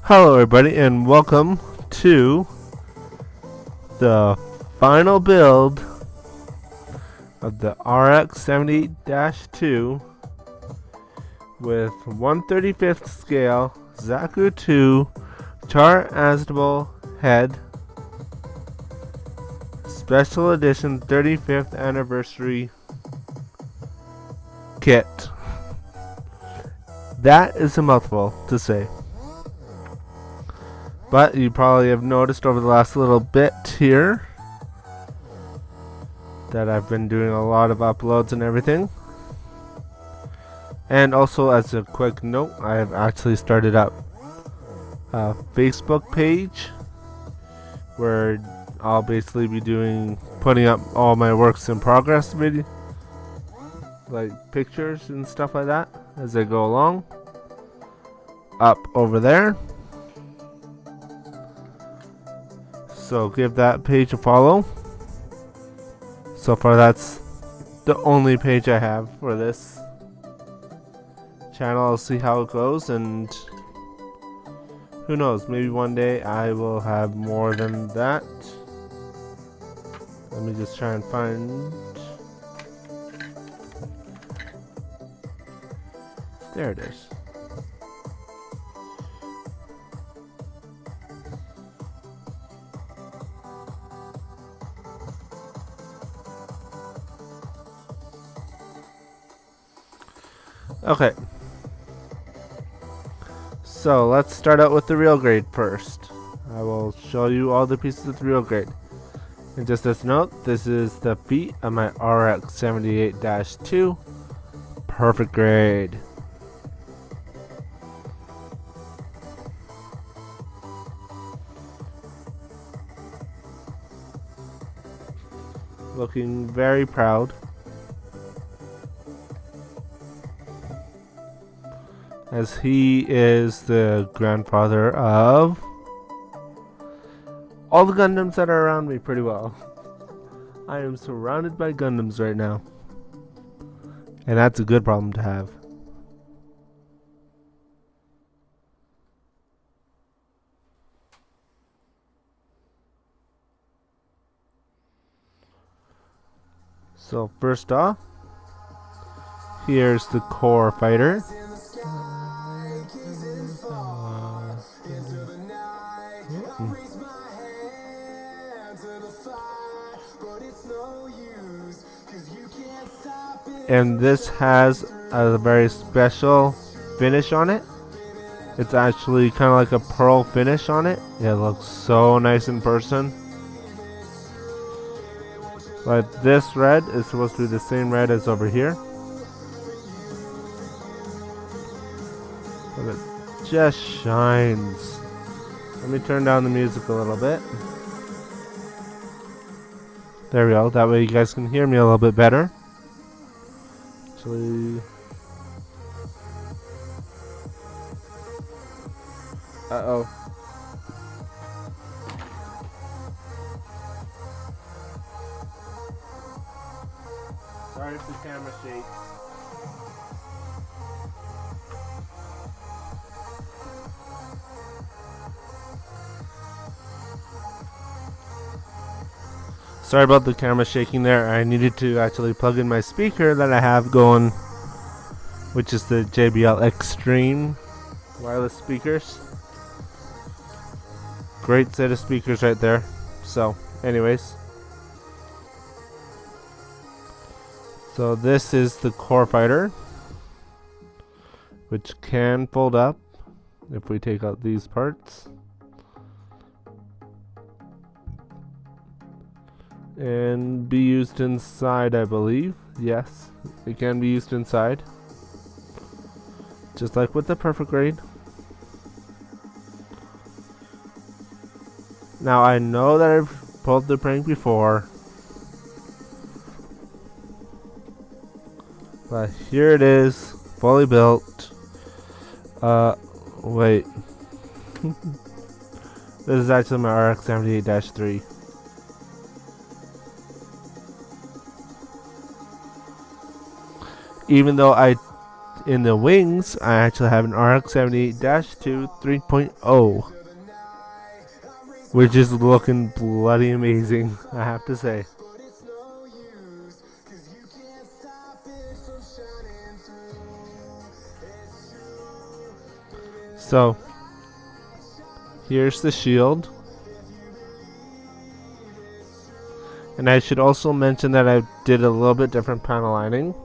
Hello everybody and welcome to the final build of the RX-78-2 with 1/35th scale Zaku 2 char-adjustable head special edition 35th anniversary kit. That is a mouthful to say. But you probably have noticed over the last little bit here that I've been doing a lot of uploads and everything. And also, as a quick note, I have actually started up a Facebook page where I'll basically be putting up all my works in progress video, like pictures and stuff like that as I go along, up over there. So give that page a follow. So far that's the only page I have for this channel. I'll see how it goes, and who knows, maybe one day I will have more than that. Let me just try and find. There it is. Okay, so let's start out with the real grade first. I will show you all the pieces of the real grade. And just as a note, this is the feet of my RX-78-2 perfect grade. Looking very proud. As he is the grandfather of all the Gundams that are around me pretty well. I am surrounded by Gundams right now. And that's a good problem to have. So first off, here's the core fighter. And this has a very special finish on it. It's actually kind of like a pearl finish on it. It looks so nice in person. But this red is supposed to be the same red as over here. But it just shines. Let me turn down the music a little bit. There we go. That way you guys can hear me a little bit better. Actually, uh-oh. Sorry if the camera shakes. Sorry about the camera shaking there. I needed to actually plug in my speaker that I have going, which is the JBL Extreme wireless speakers. Great set of speakers right there. So, anyways. So this is the core fighter, which can fold up if we take out these parts. And be used inside, I believe. Yes, it can be used inside. Just like with the perfect grade. Now I know that I've pulled the prank before, but here it is, fully built. Wait. This is actually my RX-78-3. Even though in the wings, I actually have an RX-78-2 3.0, which is looking bloody amazing, I have to say. So, here's the shield. And I should also mention that I did a little bit different panel lining.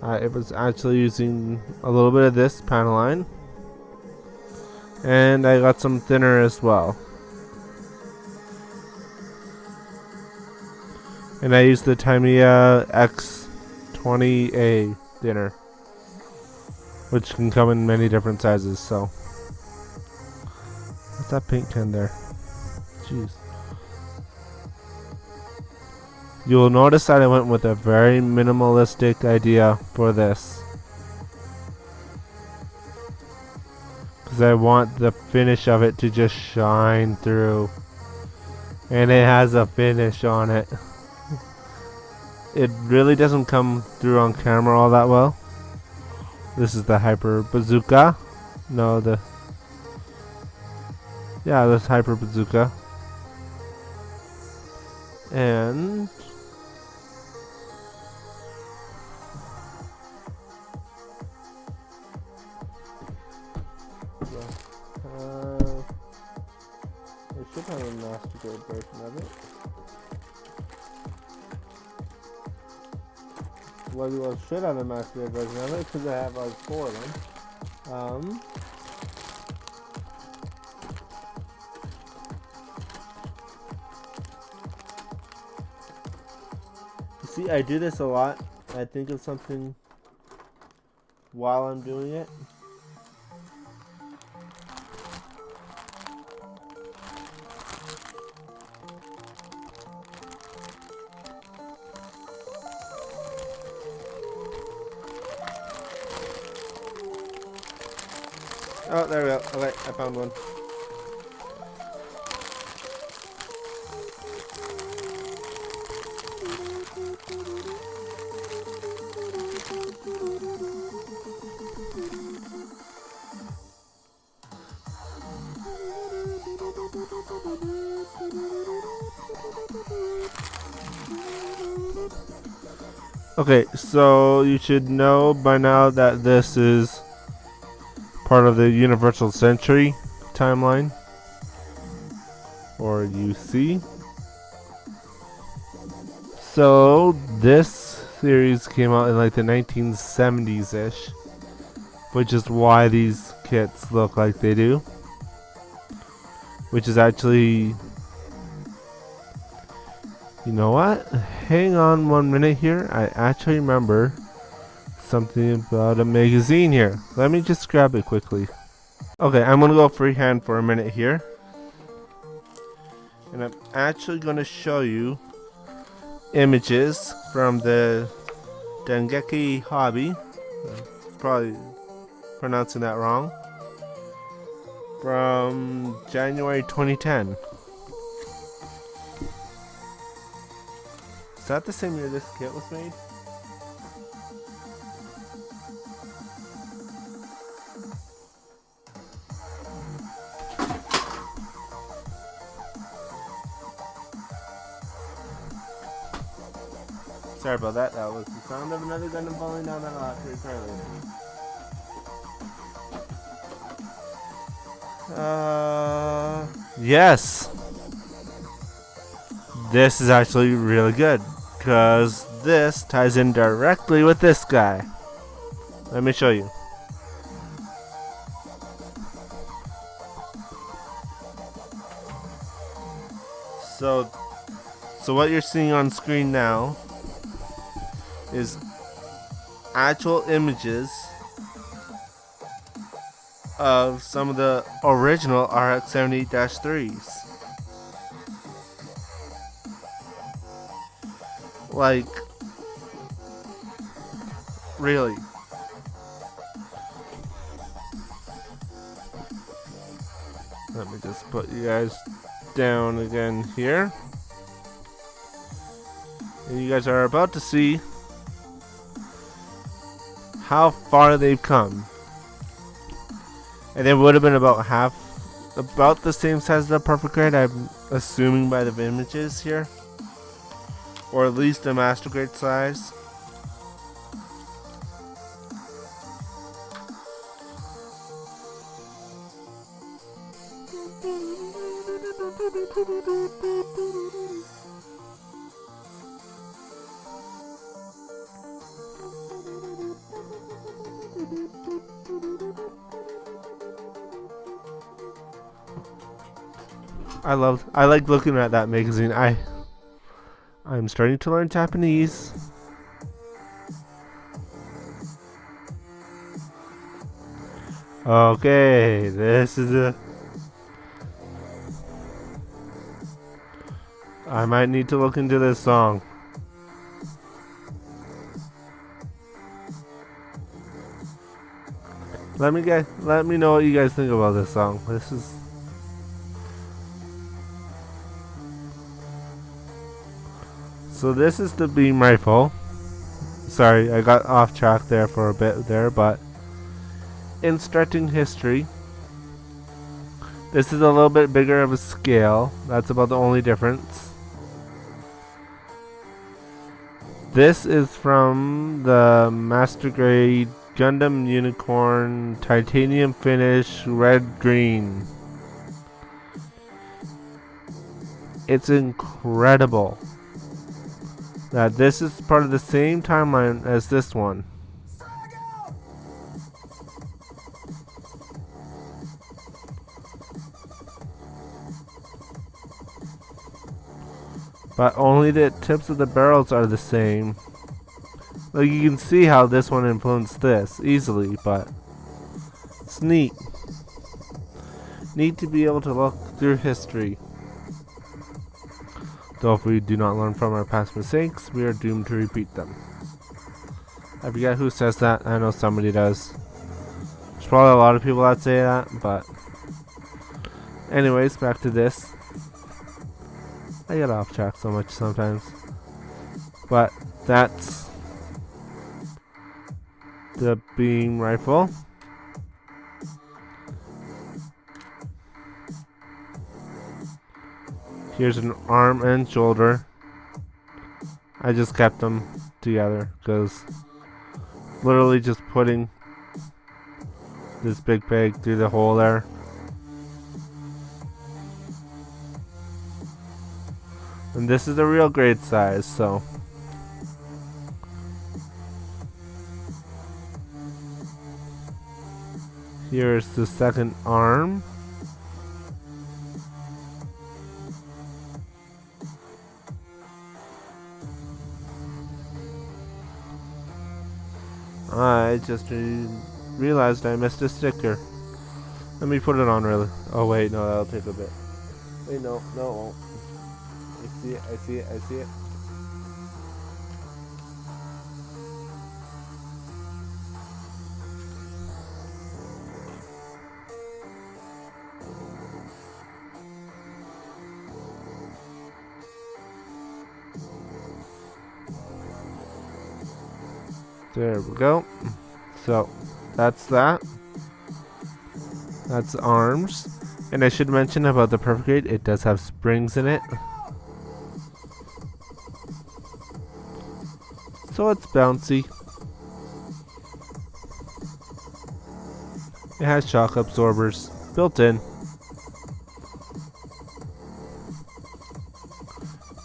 It was actually using a little bit of this panel line. And I got some thinner as well. And I used the Tamiya RX-78 thinner, which can come in many different sizes, so. What's that paint can there? Jeez. You'll notice that I went with a very minimalistic idea for this, because I want the finish of it to just shine through, and it has a finish on it. It really doesn't come through on camera all that well. This is the Hyper Bazooka. No, this Hyper Bazooka. And I should have a master grade version of it. Well, should have a master grade version of it because I have like 4 of them. See, I do this a lot. I think of something while I'm doing it. Oh, there we go. Okay, I found one. Okay, so you should know by now that this is part of the Universal Century timeline, or UC. So this series came out in like the 1970s-ish, which is why these kits look like they do. Which is actually... You know what? Hang on 1 minute here. I actually remember something about a magazine here. Let me just grab it quickly. Okay, I'm gonna go freehand for a minute here. And I'm actually gonna show you images from the Dengeki Hobby. Probably pronouncing that wrong. From January 2010. Is that the same year this kit was made? Sorry about that. That was the sound of another gun falling down that I'll have to repair later. Yes! This is actually really good, because this ties in directly with this guy. Let me show you. So what you're seeing on screen now is actual images of some of the original RX-78-3s. Like, really. Let me just put you guys down again here. And you guys are about to see how far they've come. And it would have been about the same size as the perfect grade, I'm assuming by the images here. Or at least a master grade size. I like looking at that magazine. I'm starting to learn Japanese. Okay, this is I might need to look into this song. Let me know what you guys think about this song. So this is the beam rifle. Sorry, I got off track there for a bit there, but instructing history. This is a little bit bigger of a scale. That's about the only difference. This is from the Master Grade Gundam Unicorn Titanium Finish Red Green. It's incredible that this is part of the same timeline as this one. But only the tips of the barrels are the same. Like, you can see how this one influenced this easily, but it's neat. Neat to be able to look through history. Though if we do not learn from our past mistakes, we are doomed to repeat them. I forget who says that. I know somebody does. There's probably a lot of people that say that, but anyways, back to this. I get off track so much sometimes. But that's the beam rifle. Here's an arm and shoulder. I just kept them together because literally just putting this big peg through the hole there. And this is the real grade size, so here's the second arm. I just realized I missed a sticker. Let me put it on really. Oh wait, no, that'll take a bit. Wait, no, it won't. I see it. There we go. So, that's that. That's arms. And I should mention about the perfect grade, it does have springs in it. So it's bouncy. It has shock absorbers built in.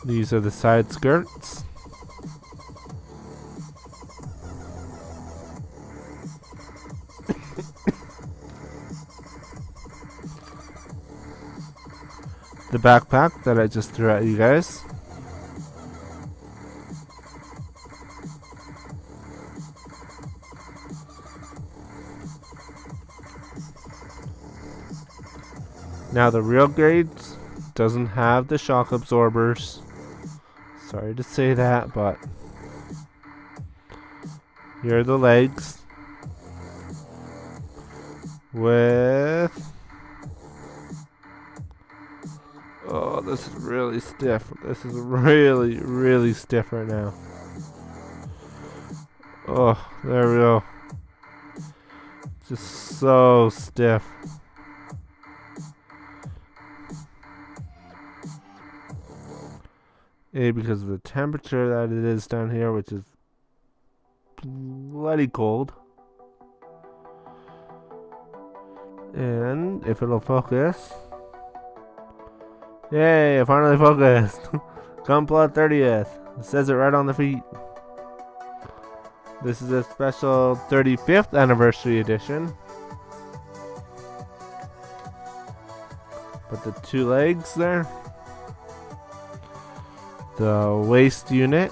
These are the side skirts. The backpack that I just threw at you guys. Now the real grades doesn't have the shock absorbers. Sorry to say that, but here are the legs with, oh, this is really stiff. This is really, really stiff right now. Oh, there we go. Just so stiff. Because of the temperature that it is down here, which is bloody cold. And if it'll focus. Yay, it finally focused. Gunpla 30th. It says it right on the feet. This is a special 35th anniversary edition. But the two legs there. The waist unit.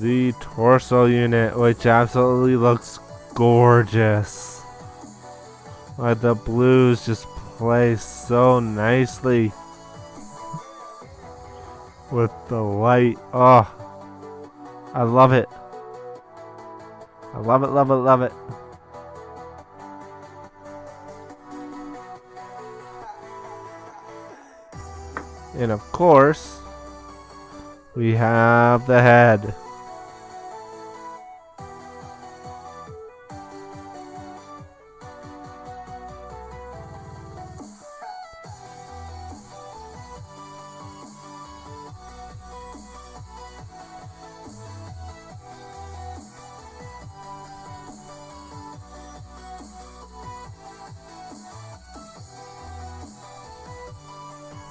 The torso unit, which absolutely looks gorgeous. Like the blues just play so nicely with the white. Oh, I love it. I love it, love it, love it. And of course, we have the head.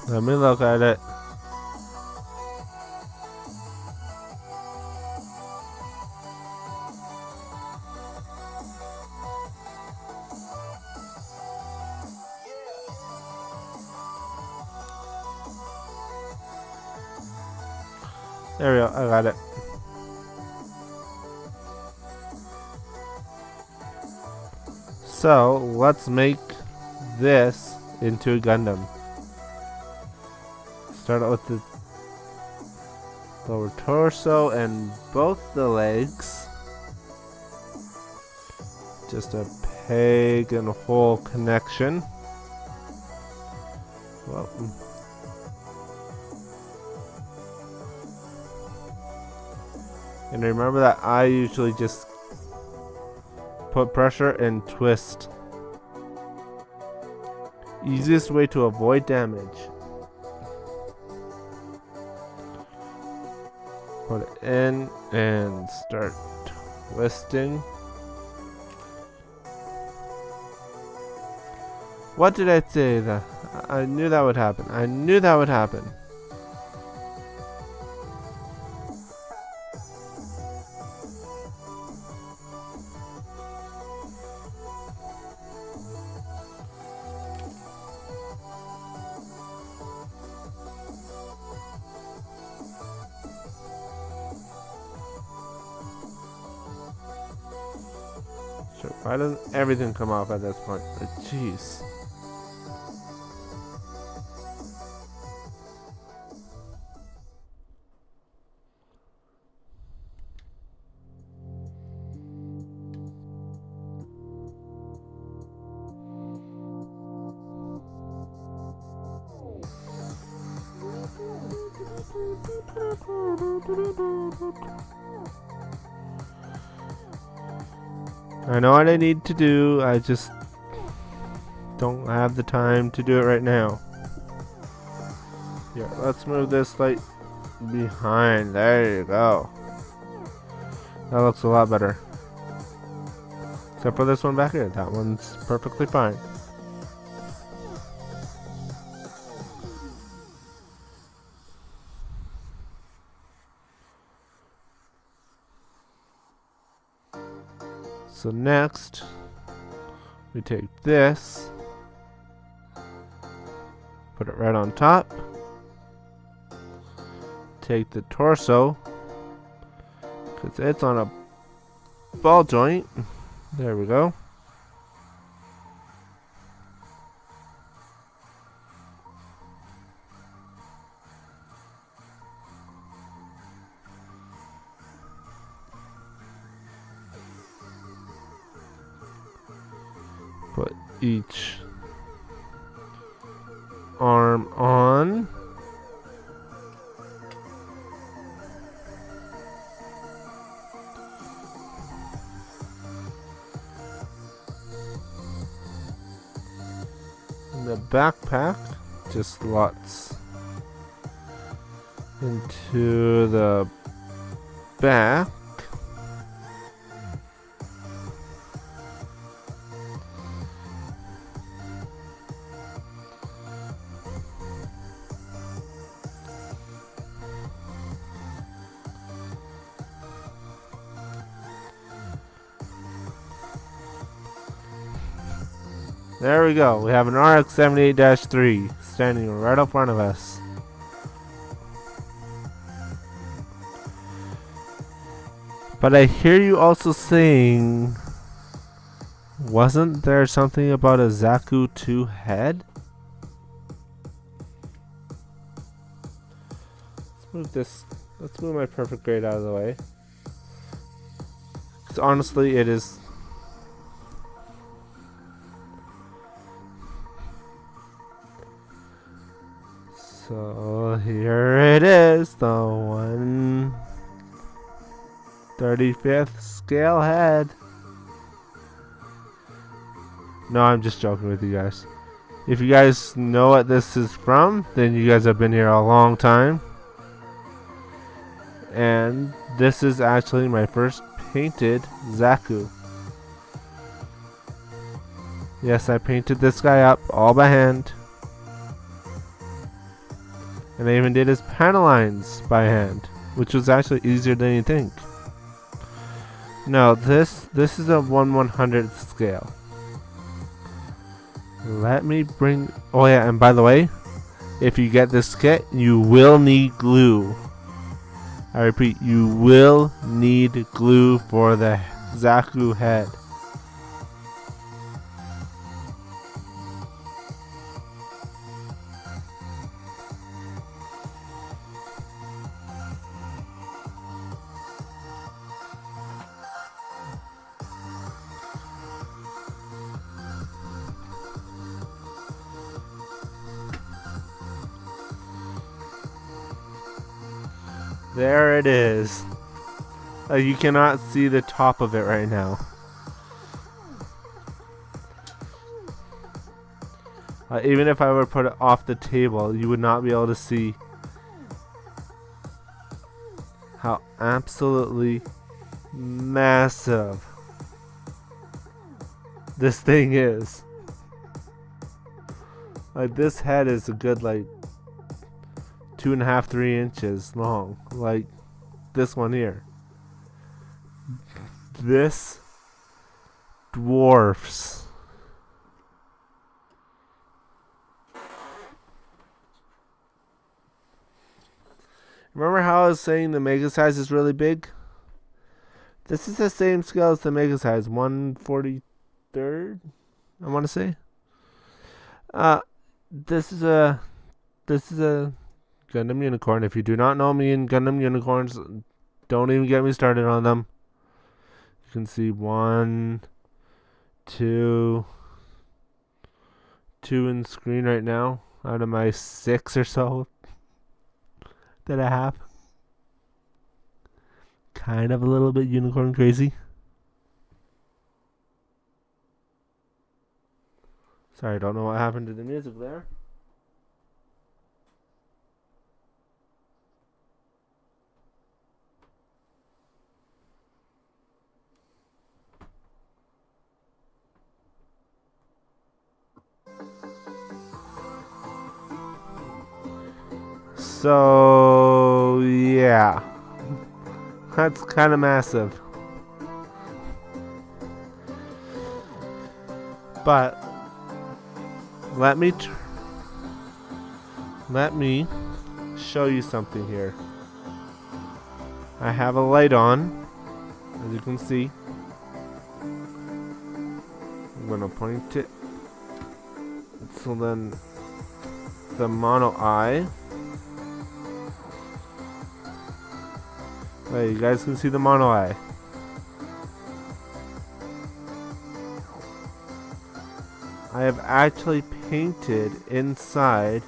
Let me look at it. There we go, I got it. So, let's make this into a Gundam. Start out with the lower torso and both the legs. Just a peg and hole connection. Well, and remember that I usually just put pressure and twist. Easiest way to avoid damage. Put it in and start twisting. What did I say? That I knew that would happen. I knew that would happen. Sure, why doesn't everything come off at this point? Like, jeez. I know what I need to do, I just don't have the time to do it right now. Here, let's move this light behind. There you go. That looks a lot better. Except for this one back here. That one's perfectly fine. So next, we take this, put it right on top, take the torso, because it's on a ball joint, there we go. Put each arm on. And the backpack just slots into the back. There we go. We have an RX-78-3 standing right up front of us. But I hear you also saying, wasn't there something about a Zaku 2 head? Let's move my perfect grade out of the way. Because honestly, it is. So here it is, the 1/35th scale head. No, I'm just joking with you guys. If you guys know what this is from, then you guys have been here a long time. And this is actually my first painted Zaku. Yes, I painted this guy up all by hand. And I even did his panel lines by hand, which was actually easier than you think. No, this is a 1/100th scale. Let me bring. Oh yeah, and by the way, if you get this kit, you will need glue. I repeat, you will need glue for the Zaku head. There it is. You cannot see the top of it right now. Even if I were to put it off the table, you would not be able to see how absolutely massive this thing is. Like, this head is a good, like, 2.5, 3 inches long, like this one here. This dwarfs remember how I was saying the mega size is really big? This is the same scale as the mega size, 1/43rd, I want to say. This is a Gundam Unicorn. If you do not know me in Gundam Unicorns, don't even get me started on them. You can see 1, 2 in the screen right now out of my 6 or so that I have. Kind of a little bit unicorn crazy. Sorry, I don't know what happened to the music there. So, yeah. That's kind of massive. But let me show you something here. I have a light on, as you can see. I'm gonna point it. So then the mono eye. Right, you guys can see the mono eye. I have actually painted inside.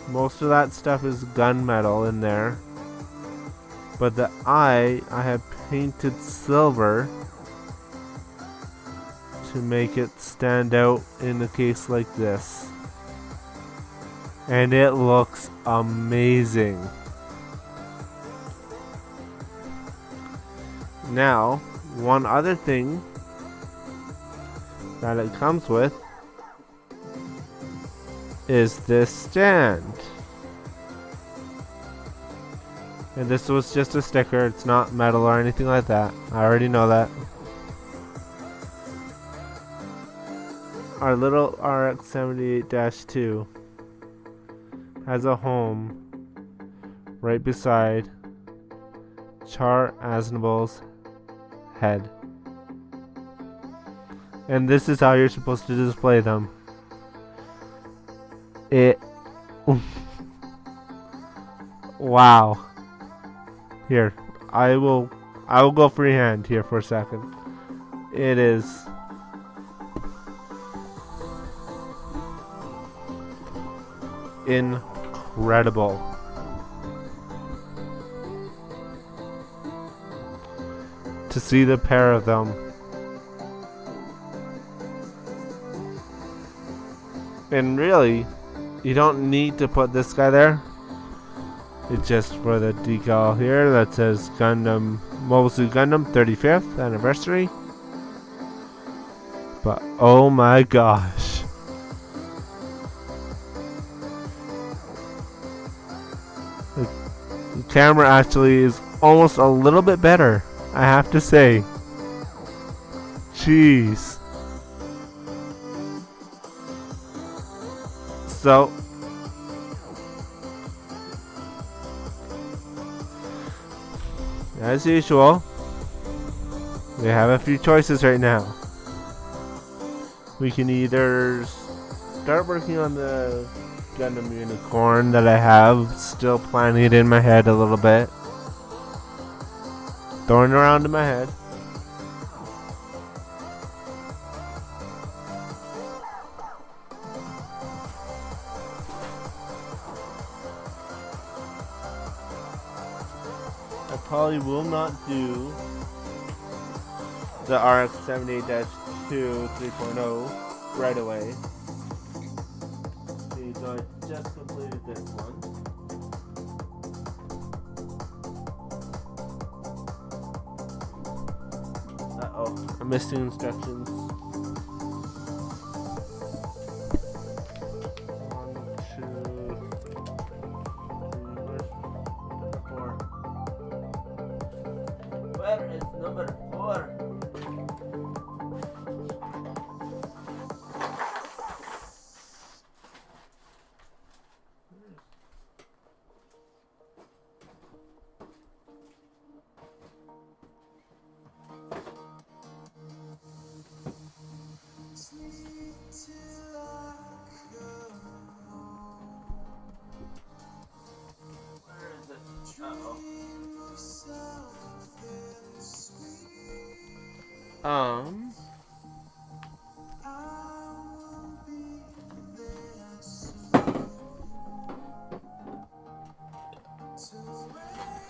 Most of that stuff is gunmetal in there. But the eye, I have painted silver to make it stand out in a case like this. And it looks amazing. Now, one other thing that it comes with is this stand. And this was just a sticker, it's not metal or anything like that. I already know that. Our little RX-78-2 has a home right beside Char Aznavour's head. And this is how you're supposed to display them. Wow. Here, I will go freehand here for a second. It is incredible. To see the pair of them. And really, you don't need to put this guy there. It's just for the decal here that says Gundam, Mobile Suit Gundam 35th anniversary. But oh my gosh. The camera actually is almost a little bit better, I have to say. Jeez. So, as usual, we have a few choices right now. We can either start working on the Gundam Unicorn that I have, still planning it in my head a little bit, throwing it around in my head. I probably will not do the RX-78-2 3.0 right away. Okay, so I just completed this one. Uh-oh, I missed the instructions. 1, 2, 4. Where is number 4?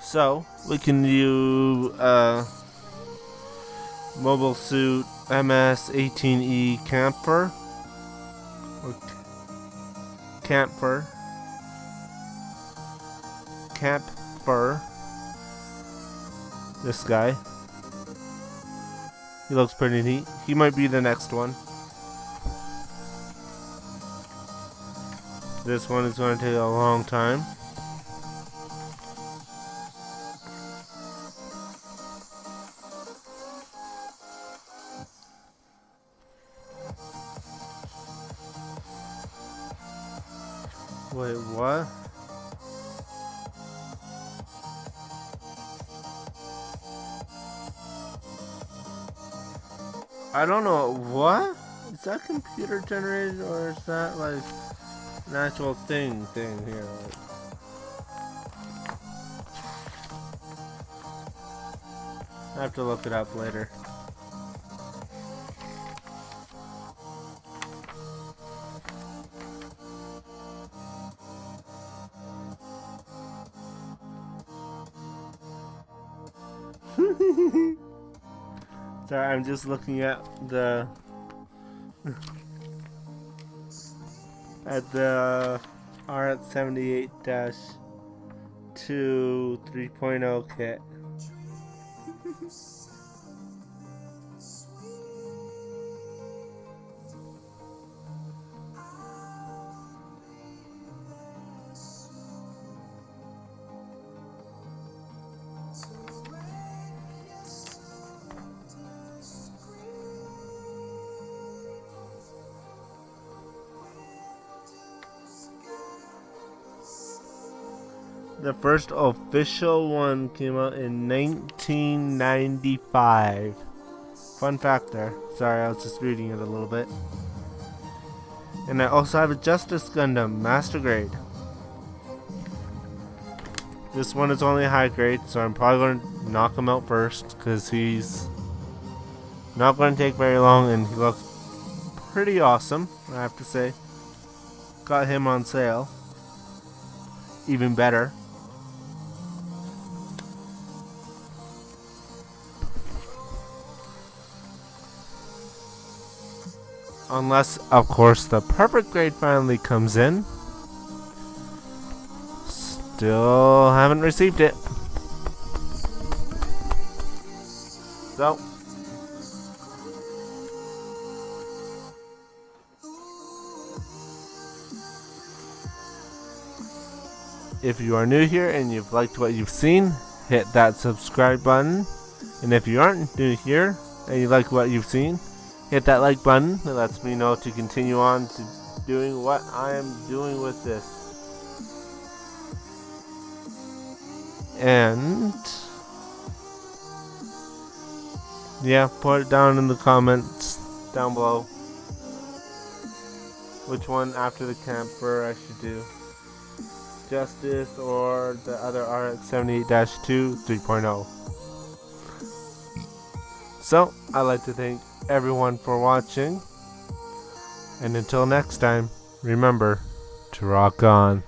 So we can do Mobile Suit MS-18E Camper or Camper. This guy. He looks pretty neat. He might be the next one. This one is going to take a long time. Wait, what? I don't know. What? Is that computer generated or is that like an actual thing here? I have to look it up later. Sorry, I'm just looking at the RX-78-2 3.0 kit. The first official one came out in 1995. Fun fact there. Sorry, I was just reading it a little bit. And I also have a Justice Gundam Master Grade. This one is only high grade, so I'm probably going to knock him out first, because he's not going to take very long, and he looks pretty awesome, I have to say. Got him on sale. Even better. Unless, of course, the perfect grade finally comes in. Still haven't received it. So, if you are new here and you've liked what you've seen, hit that subscribe button. And if you aren't new here and you like what you've seen, hit that like button. That lets me know to continue on to doing what I am doing with this. And yeah, put it down in the comments down below which one after the camper I should do. Justice or the other RX-78-2 3.0. So, I'd like to thank everyone for watching. And until next time, remember to rock on.